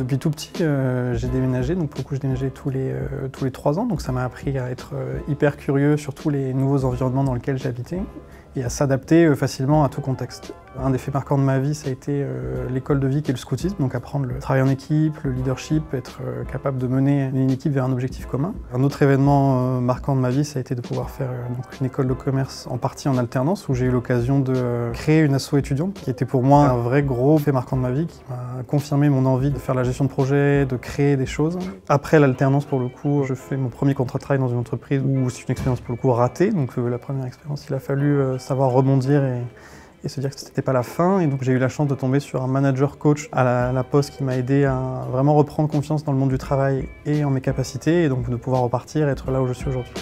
Depuis tout petit, j'ai déménagé, donc pour le coup je déménageais tous les 3 ans, donc ça m'a appris à être hyper curieux sur tous les nouveaux environnements dans lesquels j'habitais et à s'adapter facilement à tout contexte. Un des faits marquants de ma vie, ça a été l'école de vie qui est le scoutisme, donc apprendre le travail en équipe, le leadership, être capable de mener une équipe vers un objectif commun. Un autre événement marquant de ma vie, ça a été de pouvoir faire donc une école de commerce en partie en alternance, où j'ai eu l'occasion de créer une asso étudiante, qui était pour moi un vrai gros fait marquant de ma vie, qui m'a confirmé mon envie de faire la gestion de projet, de créer des choses. Après l'alternance, pour le coup, je fais mon premier contrat de travail dans une entreprise où c'est une expérience pour le coup ratée, donc la première expérience, il a fallu savoir rebondir et se dire que c'était pas la fin. Et donc j'ai eu la chance de tomber sur un manager coach à la Poste qui m'a aidé à vraiment reprendre confiance dans le monde du travail et en mes capacités, et donc de pouvoir repartir et être là où je suis aujourd'hui.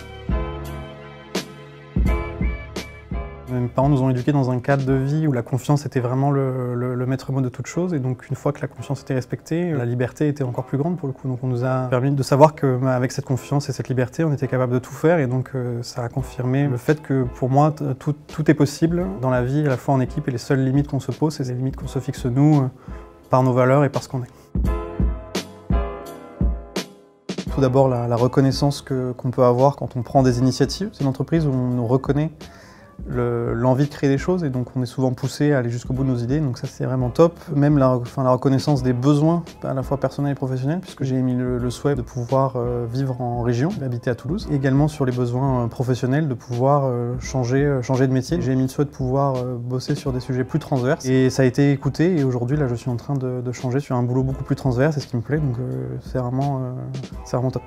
Mes parents nous ont éduqués dans un cadre de vie où la confiance était vraiment le maître mot de toute chose, et donc une fois que la confiance était respectée, la liberté était encore plus grande pour le coup. Donc on nous a permis de savoir qu'avec cette confiance et cette liberté, on était capable de tout faire, et donc ça a confirmé le fait que pour moi, tout est possible dans la vie, à la fois en équipe, et les seules limites qu'on se pose, c'est les limites qu'on se fixe nous, par nos valeurs et par ce qu'on est. Tout d'abord, la reconnaissance qu'on peut avoir quand on prend des initiatives. C'est une entreprise où on nous reconnaît l'envie de créer des choses, et donc on est souvent poussé à aller jusqu'au bout de nos idées, donc ça c'est vraiment top. Même la reconnaissance des besoins, à la fois personnels et professionnels, puisque j'ai émis le souhait de pouvoir vivre en région, d'habiter à Toulouse. Et également sur les besoins professionnels, de pouvoir changer de métier. J'ai émis le souhait de pouvoir bosser sur des sujets plus transverses, et ça a été écouté, et aujourd'hui là je suis en train de changer sur un boulot beaucoup plus transverse, c'est ce qui me plaît, donc c'est vraiment top.